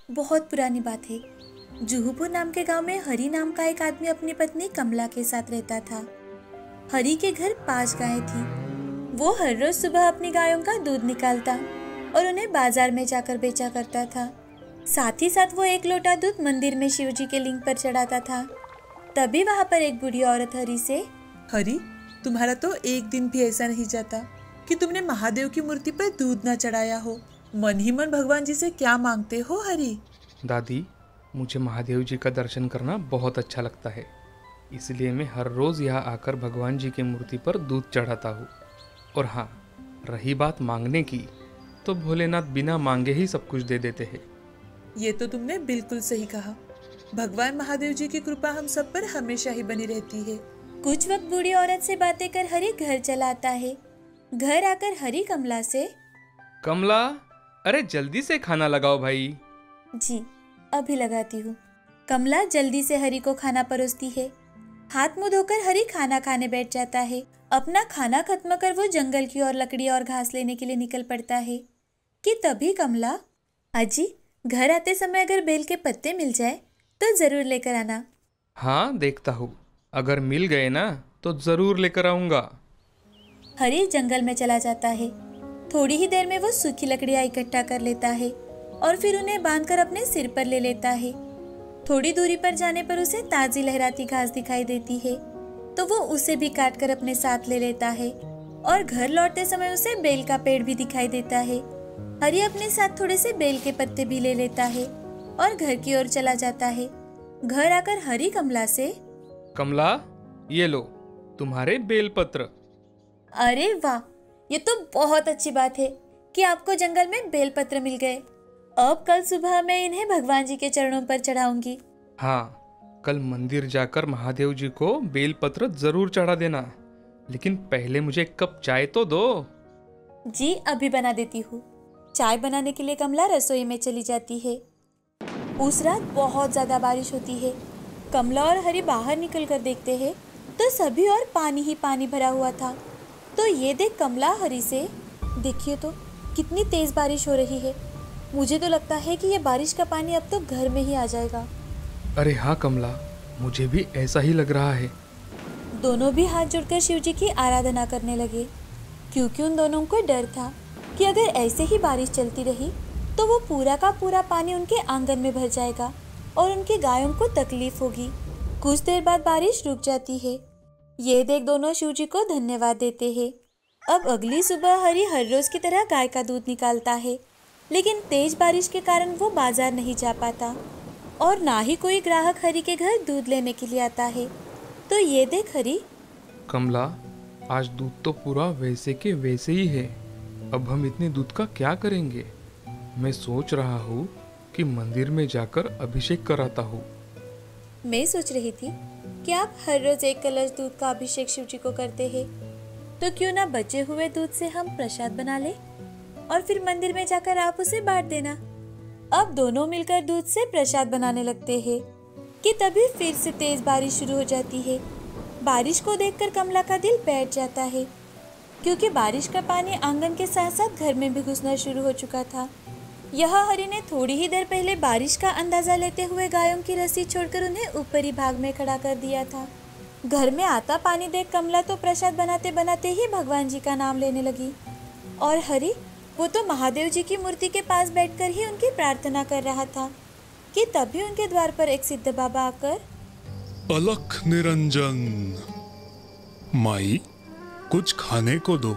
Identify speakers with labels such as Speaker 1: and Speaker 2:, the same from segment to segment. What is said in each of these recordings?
Speaker 1: बहुत पुरानी बात है। जुहूपुर नाम के गांव में हरी नाम का एक आदमी अपनी पत्नी कमला के साथ रहता था। हरी के घर 5 गायें थी। वो हर रोज सुबह अपनी गायों का दूध निकालता और उन्हें बाजार में जाकर बेचा करता था। साथ ही साथ वो 1 लोटा दूध मंदिर में शिव जी के लिंग पर चढ़ाता था। तभी वहां पर एक बूढ़ी औरत हरी से,
Speaker 2: हरी, तुम्हारा तो एक दिन भी ऐसा नहीं जाता कि तुमने महादेव की मूर्ति पर दूध ना चढ़ाया हो। मन ही मन भगवान जी से क्या मांगते हो हरी?
Speaker 3: दादी, मुझे महादेव जी का दर्शन करना बहुत अच्छा लगता है, इसलिए मैं हर रोज़ यहाँ आकर भगवान जी की मूर्ति पर दूध चढ़ाता हूँ। और हाँ, रही बात मांगने की, तो भोलेनाथ बिना मांगे ही सब कुछ दे देते हैं।
Speaker 2: ये तो तुमने बिल्कुल सही कहा। भगवान महादेव जी की कृपा हम सब पर हमेशा ही बनी रहती है।
Speaker 1: कुछ वक्त बूढ़ी औरत से बातें कर हरी घर चला आता है। घर आकर हरी कमला से,
Speaker 3: कमला, अरे जल्दी से खाना लगाओ भाई।
Speaker 1: जी, अभी लगाती हूँ। कमला जल्दी से हरी को खाना परोसती है। हाथ मुंह धोकर हरी खाना खाने बैठ जाता है। अपना खाना खत्म कर वो जंगल की ओर लकड़ी और घास लेने के लिए निकल पड़ता है कि तभी कमला, अजी, घर आते समय अगर बेल के पत्ते मिल जाए तो जरूर लेकर आना।
Speaker 3: हाँ, देखता हूँ, अगर मिल गए ना तो जरूर लेकर आऊंगा।
Speaker 1: हरी जंगल में चला जाता है। थोड़ी ही देर में वो सूखी लकड़ियां इकट्ठा कर लेता है और फिर उन्हें बांधकर अपने सिर पर ले लेता है। थोड़ी दूरी पर जाने पर उसे ताजी लहराती घास दिखाई देती है, तो वो उसे भी काट कर अपने साथ ले लेता है। और घर लौटते समय उसे बेल का पेड़ भी दिखाई देता है। हरी अपने साथ थोड़े से बेल के पत्ते भी ले लेता है और घर की ओर चला जाता है। घर आकर हरी कमला से,
Speaker 3: कमला, ये लो तुम्हारे बेलपत्र।
Speaker 1: अरे वाह, ये तो बहुत अच्छी बात है कि आपको जंगल में बेलपत्र मिल गए। अब कल सुबह मैं इन्हें भगवान जी के चरणों पर चढ़ाऊंगी।
Speaker 3: हाँ, कल मंदिर जाकर महादेव जी को बेलपत्र जरूर चढ़ा देना, लेकिन पहले मुझे एक कप चाय तो दो।
Speaker 1: जी, अभी बना देती हूँ। चाय बनाने के लिए कमला रसोई में चली जाती है। उस रात बहुत ज्यादा बारिश होती है। कमला और हरी बाहर निकल कर देखते हैं तो सभी और पानी ही पानी भरा हुआ था। तो ये देख कमला हरी से, देखिए तो कितनी तेज बारिश हो रही है। मुझे तो लगता है कि ये बारिश का पानी अब तो घर में ही आ जाएगा।
Speaker 3: अरे हाँ कमला, मुझे भी ऐसा ही लग रहा है।
Speaker 1: दोनों भी हाथ जोड़कर शिव जी की आराधना करने लगे, क्योंकि उन दोनों को डर था कि अगर ऐसे ही बारिश चलती रही तो वो पूरा का पूरा पानी उनके आंगन में भर जाएगा और उनकी गायों को तकलीफ होगी। कुछ देर बाद बारिश रुक जाती है। ये देख दोनों शिव जी को धन्यवाद देते हैं। अब अगली सुबह हरी हर रोज की तरह गाय का दूध निकालता है, लेकिन तेज बारिश के कारण वो बाजार नहीं जा पाता और ना ही कोई ग्राहक हरी के घर दूध लेने के लिए आता है। तो ये देख हरी,
Speaker 3: कमला, आज दूध तो पूरा वैसे के वैसे ही है। अब हम इतने दूध का क्या करेंगे? मैं सोच रहा हूँ कि मंदिर में जाकर अभिषेक कराता हूँ।
Speaker 1: मैं सोच रही थी कि आप हर रोज 1 कलश दूध का अभिषेक शिव जी को करते हैं, तो क्यों ना बचे हुए दूध से हम प्रसाद बना ले और फिर मंदिर में जाकर आप उसे बांट देना। अब दोनों मिलकर दूध से प्रसाद बनाने लगते हैं कि तभी फिर से तेज बारिश शुरू हो जाती है। बारिश को देखकर कमला का दिल बैठ जाता है, क्योंकि बारिश का पानी आंगन के साथ साथ घर में भी घुसना शुरू हो चुका था। यह हरी ने थोड़ी ही देर पहले बारिश का अंदाजा लेते हुए गायों की रस्सी छोड़कर उन्हें ऊपरी भाग में खड़ा कर दिया था। घर में आता पानी देख कमला तो प्रसाद बनाते बनाते ही भगवान जी का नाम लेने लगी, और हरी, वो तो महादेव जी की मूर्ति के पास बैठकर ही उनकी प्रार्थना कर रहा था कि तभी उनके द्वार पर एक सिद्ध बाबा आकर,
Speaker 4: अलख निरंजन, माई कुछ खाने को दो,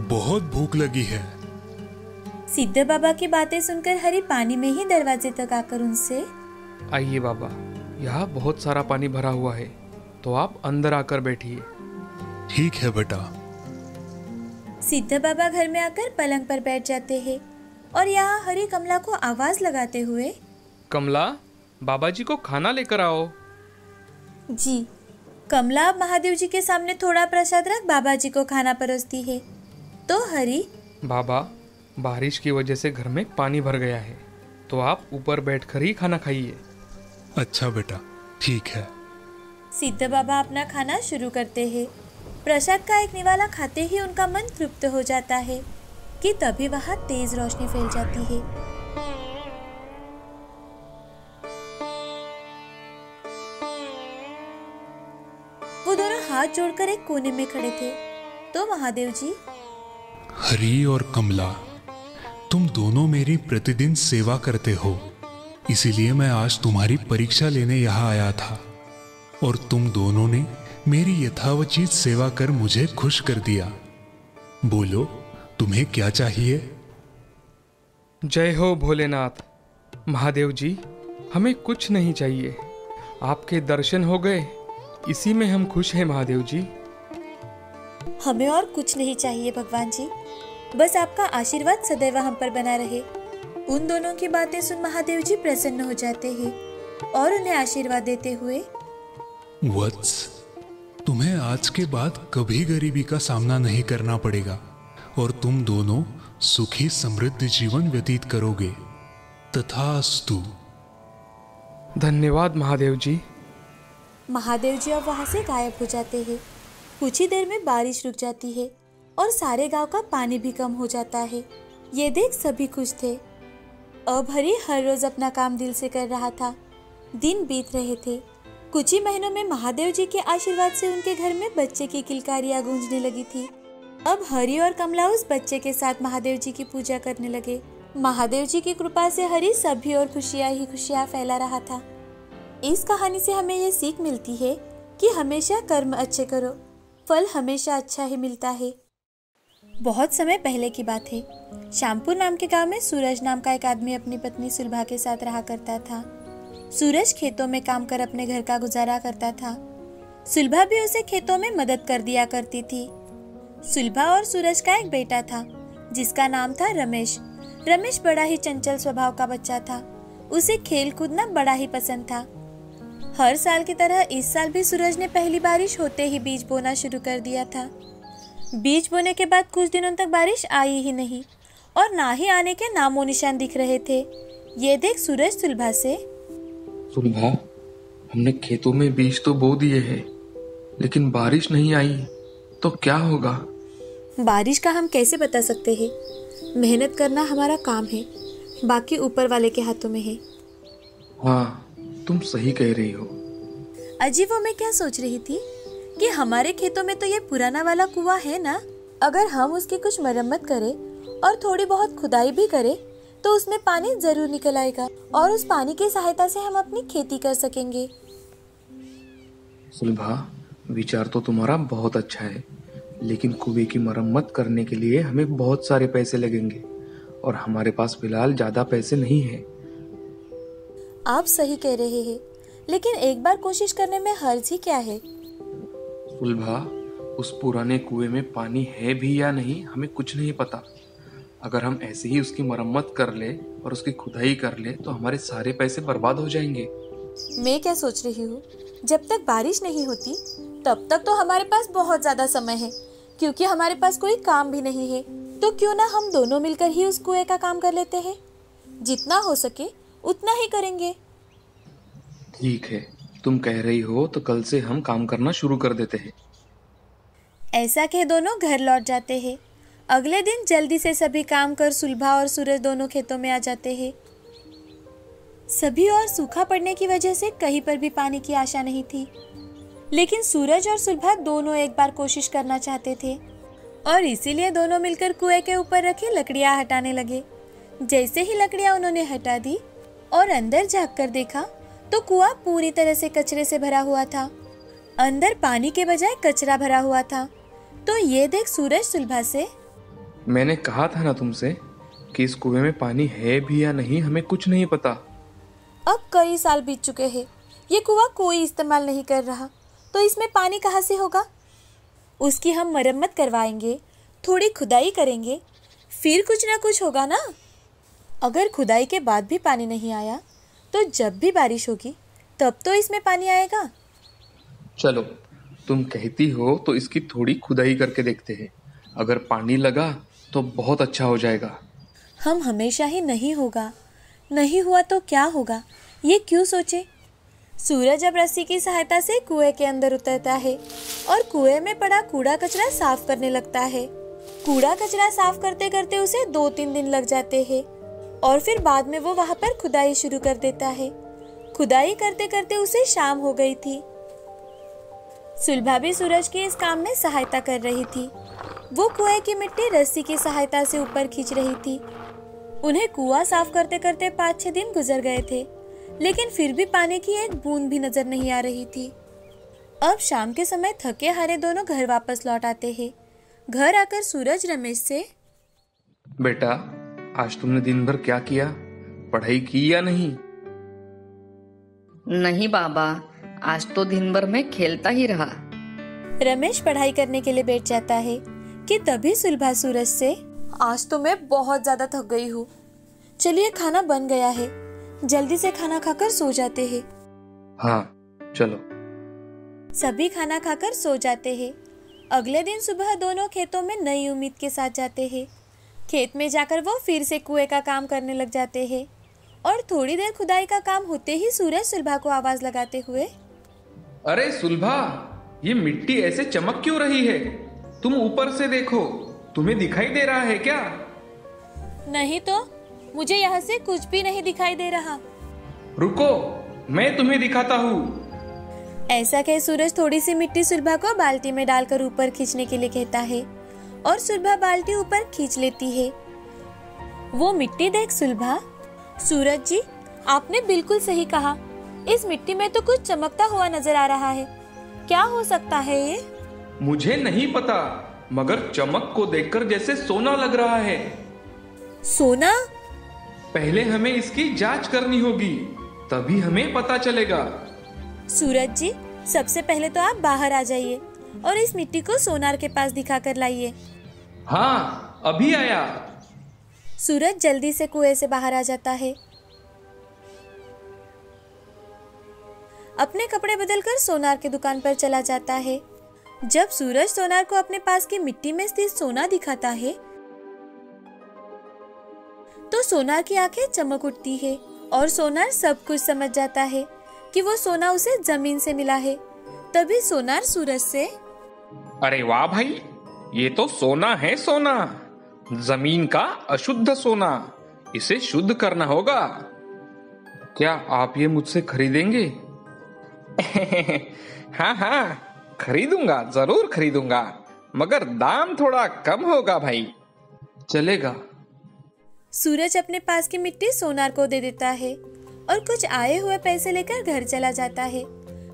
Speaker 4: बहुत भूख लगी है।
Speaker 1: सिद्ध बाबा की बातें सुनकर हरी पानी में ही दरवाजे तक आकर उनसे,
Speaker 3: आइए बाबा, यहाँ बहुत सारा पानी भरा हुआ है, तो आप अंदर आकर बैठिए।
Speaker 4: ठीक है बेटा।
Speaker 1: सिद्ध बाबा घर में आकर पलंग पर बैठ जाते हैं और यहाँ हरी कमला को आवाज लगाते हुए,
Speaker 3: कमला, बाबा जी को खाना लेकर आओ।
Speaker 1: जी। कमला महादेव जी के सामने थोड़ा प्रसाद रख बाबा जी को खाना परोसती है। तो हरी,
Speaker 3: बाबा, बारिश की वजह से घर में पानी भर गया है, तो आप ऊपर बैठकर ही खाना खाइए।
Speaker 4: अच्छा बेटा, ठीक है।
Speaker 1: सिद्ध बाबा अपना खाना शुरू करते हैं। प्रसाद का एक निवाला खाते ही उनका मन तृप्त हो जाता है कि तभी वहां तेज रोशनी फैल जाती है। हाथ जोड़कर एक कोने में खड़े थे। तो महादेव जी,
Speaker 4: हरी और कमला, तुम दोनों मेरी प्रतिदिन सेवा करते हो, इसीलिए मैं आज तुम्हारी परीक्षा लेने यहाँ आया था और तुम दोनों ने मेरी यथावचित सेवा कर मुझे खुश कर दिया। बोलो, तुम्हें क्या चाहिए?
Speaker 3: जय हो भोलेनाथ। महादेव जी, हमें कुछ नहीं चाहिए, आपके दर्शन हो गए, इसी में हम खुश हैं महादेव जी।
Speaker 1: हमें और कुछ नहीं चाहिए भगवान जी, बस आपका आशीर्वाद सदैव हम पर बना रहे। उन दोनों की बातें सुन महादेव जी प्रसन्न हो जाते हैं और उन्हें आशीर्वाद देते हुए,
Speaker 4: वत्स, तुम्हें आज के बाद कभी गरीबी का सामना नहीं करना पड़ेगा और तुम दोनों सुखी समृद्ध जीवन व्यतीत करोगे। तथास्तु।
Speaker 3: धन्यवाद महादेव जी।
Speaker 1: महादेव जी अब वहां से गायब हो जाते हैं। कुछ ही देर में बारिश रुक जाती है और सारे गांव का पानी भी कम हो जाता है। ये देख सभी खुश थे। अब हरी हर रोज अपना काम दिल से कर रहा था। दिन बीत रहे थे। कुछ ही महीनों में महादेव जी के आशीर्वाद से उनके घर में बच्चे की किलकारियां गूंजने लगी थी। अब हरी और कमला उस बच्चे के साथ महादेव जी की पूजा करने लगे। महादेव जी की कृपा से हरी सभी और खुशियां ही खुशियां फैला रहा था। इस कहानी से हमें ये सीख मिलती है कि हमेशा कर्म अच्छे करो, फल हमेशा अच्छा ही मिलता है। बहुत समय पहले की बात है। श्यामपुर नाम के गांव में सूरज नाम का एक आदमी अपनी पत्नी सुलभा के साथ रहा करता था। सूरज खेतों में काम कर अपने घर का गुजारा करता था। सुलभा भी उसे खेतों में मदद कर दिया करती थी। सुलभा और सूरज का एक बेटा था जिसका नाम था रमेश। रमेश बड़ा ही चंचल स्वभाव का बच्चा था। उसे खेल कूदना बड़ा ही पसंद था। हर साल की तरह इस साल भी सूरज ने पहली बारिश होते ही बीज बोना शुरू कर दिया था। बीज बोने के बाद कुछ दिनों तक बारिश आई ही नहीं और ना ही आने के नामो निशान दिख रहे थे। ये देख सूरज सुलभा से,
Speaker 3: सुलभा, हमने खेतों में बीज तो बो दिए हैं, लेकिन बारिश नहीं आई, तो क्या होगा?
Speaker 1: बारिश का हम कैसे बता सकते हैं? मेहनत करना हमारा काम है, बाकी ऊपर वाले के हाथों में है।
Speaker 3: हाँ, तुम सही कह रही हो।
Speaker 1: अजी, वो मैं क्या सोच रही थी कि हमारे खेतों में तो ये पुराना वाला कुआं है ना, अगर हम उसकी कुछ मरम्मत करें और थोड़ी बहुत खुदाई भी करें तो उसमें पानी जरूर निकल आएगा और उस पानी की सहायता से हम अपनी खेती कर सकेंगे।
Speaker 3: सुलभा, विचार तो तुम्हारा बहुत अच्छा है, लेकिन कुएं की मरम्मत करने के लिए हमें बहुत सारे पैसे लगेंगे और हमारे पास फिलहाल ज्यादा पैसे नहीं है।
Speaker 1: आप सही कह रहे हैं, लेकिन एक बार कोशिश करने में हर्ज ही क्या है?
Speaker 3: सुलभा, उस पुराने कुएं में पानी है भी या नहीं हमें कुछ नहीं पता। अगर हम ऐसे ही उसकी मरम्मत कर ले और उसकी खुदाई कर ले तो हमारे सारे पैसे बर्बाद हो जाएंगे।
Speaker 1: मैं क्या सोच रही हूँ, जब तक बारिश नहीं होती तब तक तो हमारे पास बहुत ज्यादा समय है, क्योंकि हमारे पास कोई काम भी नहीं है। तो क्यों ना हम दोनों मिलकर ही उस कुएं का काम कर लेते हैं। जितना हो सके उतना ही करेंगे।
Speaker 3: ठीक है, तुम कह रही हो तो कल से हम काम करना शुरू कर देते हैं।
Speaker 1: ऐसा कह दोनों घर लौट जाते हैं। अगले दिन जल्दी से सभी काम कर सुलभा और सूरज दोनों खेतों में आ जाते हैं। सभी और सूखा पड़ने की वजह से कहीं पर भी पानी की आशा नहीं थी, लेकिन सूरज और सुलभा दोनों एक बार कोशिश करना चाहते थे और इसीलिए दोनों मिलकर कुएं के ऊपर रखी लकड़ियां हटाने लगे। जैसे ही लकड़ियां उन्होंने हटा दी और अंदर झांककर देखा तो कुआं पूरी तरह से कचरे से भरा हुआ था। अंदर पानी के बजाय कचरा भरा हुआ था। तो ये देख सूरज सुलभा से,
Speaker 3: मैंने कहा था ना तुमसे कि इस कुएं में पानी है भी या नहीं हमें कुछ नहीं पता।
Speaker 1: अब कई साल बीत चुके हैं, ये कुआं कोई इस्तेमाल नहीं कर रहा, तो इसमें पानी कहाँ से होगा? उसकी हम मरम्मत करवाएंगे, थोड़ी खुदाई करेंगे, फिर कुछ ना कुछ होगा ना। अगर खुदाई के बाद भी पानी नहीं आया तो जब भी बारिश होगी तब तो इसमें पानी आएगा।
Speaker 3: चलो, तुम कहती हो तो इसकी थोड़ी खुदाई करके देखते हैं। अगर पानी लगा तो बहुत अच्छा हो जाएगा।
Speaker 1: हम हमेशा ही नहीं होगा, नहीं हुआ तो क्या होगा, ये क्यों सोचे। सूरज अब रस्सी की सहायता से कुएं के अंदर उतरता है और कुएं में पड़ा कूड़ा कचरा साफ करने लगता है। कूड़ा कचरा साफ करते करते उसे 2-3 दिन लग जाते हैं और फिर बाद में वो वहां पर खुदाई शुरू कर देता है। खुदाई करते करते उसे शाम हो गई थी। सुलभा भी सूरज के इस काम में सहायता कर रही थी। वो कुएं की मिट्टी रस्सी की सहायता से ऊपर खींच रही थी। उन्हें कुआं साफ करते करते 5-6 दिन गुजर गए थे, लेकिन फिर भी पानी की एक बूंद भी नजर नहीं आ रही थी। अब शाम के समय थके हारे दोनों घर वापस लौट आते हैं। घर आकर सूरज रमेश से,
Speaker 3: बेटा, आज तुमने दिन भर क्या किया? पढ़ाई की या नहीं?
Speaker 5: नहीं बाबा, आज तो दिन भर मैं खेलता ही रहा।
Speaker 1: रमेश पढ़ाई करने के लिए बैठ जाता है कि तभी सुलभा सूरज से, आज तो मैं बहुत ज्यादा थक गई हूँ। चलिए खाना बन गया है, जल्दी से खाना खाकर सो जाते हैं।
Speaker 3: हाँ चलो।
Speaker 1: सभी खाना खाकर सो जाते हैं। अगले दिन सुबह दोनों खेतों में नई उम्मीद के साथ जाते हैं। खेत में जाकर वो फिर से कुएं का काम करने लग जाते हैं और थोड़ी देर खुदाई का काम होते ही सूरज सुलभा को आवाज लगाते हुए,
Speaker 3: अरे सुलभा, ये मिट्टी ऐसे चमक क्यों रही है? तुम ऊपर से देखो, तुम्हें दिखाई दे रहा है क्या?
Speaker 1: नहीं तो, मुझे यहाँ से कुछ भी नहीं दिखाई दे रहा।
Speaker 3: रुको, मैं तुम्हें दिखाता हूँ।
Speaker 1: ऐसा कह सूरज थोड़ी सी मिट्टी सुलभा को बाल्टी में डालकर ऊपर खींचने के लिए कहता है और सुलभा बाल्टी ऊपर खींच लेती है। वो मिट्टी देख सुलभा, सूरज जी, आपने बिल्कुल सही कहा। इस मिट्टी में तो कुछ चमकता हुआ नजर आ रहा है। क्या हो सकता है ये?
Speaker 3: मुझे नहीं पता, मगर चमक को देखकर जैसे सोना लग रहा है।
Speaker 1: सोना?
Speaker 3: पहले हमें इसकी जांच करनी होगी, तभी हमें पता चलेगा।
Speaker 1: सूरज जी, सबसे पहले तो आप बाहर आ जाइए और इस मिट्टी को सोनार के पास दिखा कर लाइए।
Speaker 3: हाँ, अभी आया।
Speaker 1: सूरज जल्दी से कुएं से बाहर आ जाता है। अपने कपड़े बदलकर सोनार की दुकान पर चला जाता है। जब सूरज सोनार को अपने पास की मिट्टी में स्थित सोना दिखाता है तो सोनार की आंखें चमक उठती है और सोनार सब कुछ समझ जाता है कि वो सोना उसे जमीन से मिला है। तभी सोनार सूरज से,
Speaker 3: अरे वाह भाई, ये तो सोना है, सोना, जमीन का अशुद्ध सोना। इसे शुद्ध करना होगा। क्या आप ये मुझसे खरीदेंगे? हाँ हाँ, खरीदूंगा, जरूर खरीदूंगा, मगर दाम थोड़ा कम होगा भाई। चलेगा।
Speaker 1: सूरज अपने पास की मिट्टी सोनार को दे देता है और कुछ आए हुए पैसे लेकर घर चला जाता है।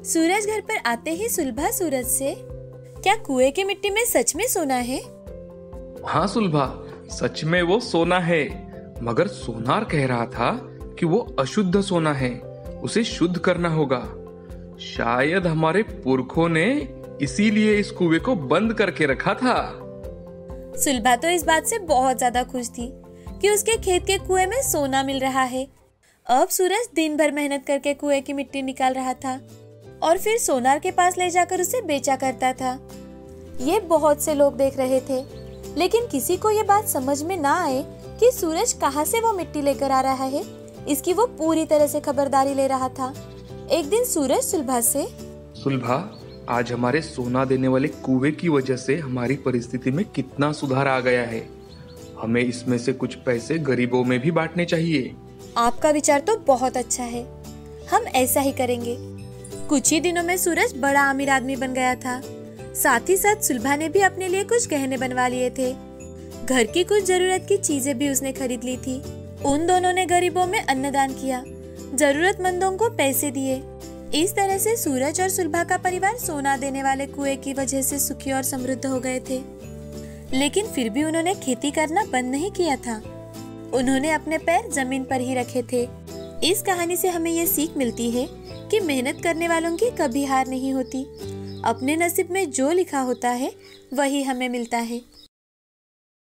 Speaker 1: सूरज घर पर आते ही सुलभा सूरज से, क्या कुएं की मिट्टी में सच में सोना है?
Speaker 3: हाँ सुलभा, सच में वो सोना है, मगर सोनार कह रहा था कि वो अशुद्ध सोना है, उसे शुद्ध करना होगा। शायद हमारे पुरखों ने इसीलिए इस कुएं को बंद करके रखा था।
Speaker 1: सुलभा तो इस बात से बहुत ज्यादा खुश थी कि उसके खेत के कुएं में सोना मिल रहा है। अब सूरज दिन भर मेहनत करके कुएं की मिट्टी निकाल रहा था और फिर सोनार के पास ले जाकर उसे बेचा करता था। ये बहुत से लोग देख रहे थे, लेकिन किसी को ये बात समझ में ना आए कि सूरज कहाँ से वो मिट्टी लेकर आ रहा है। इसकी वो पूरी तरह से खबरदारी ले रहा था। एक दिन सूरज सुलभा से,
Speaker 3: सुलभा, आज हमारे सोना देने वाले कुएं की वजह से हमारी परिस्थिति में कितना सुधार आ गया है। हमें इसमें से कुछ पैसे गरीबों में भी बांटने चाहिए।
Speaker 1: आपका विचार तो बहुत अच्छा है, हम ऐसा ही करेंगे। कुछ ही दिनों में सूरज बड़ा अमीर आदमी बन गया था। साथ ही साथ सुलभा ने भी अपने लिए कुछ गहने बनवा लिए थे। घर की कुछ जरूरत की चीजें भी उसने खरीद ली थी। उन दोनों ने गरीबों में अन्नदान किया, जरूरतमंदों को पैसे दिए। इस तरह से सूरज और सुलभा का परिवार सोना देने वाले कुएं की वजह से सुखी और समृद्ध हो गए थे। लेकिन फिर भी उन्होंने खेती करना बंद नहीं किया था। उन्होंने अपने पैर जमीन पर ही रखे थे। इस कहानी से हमें ये सीख मिलती है कि मेहनत करने वालों की कभी हार नहीं होती। अपने नसीब में जो लिखा होता है वही हमें मिलता है।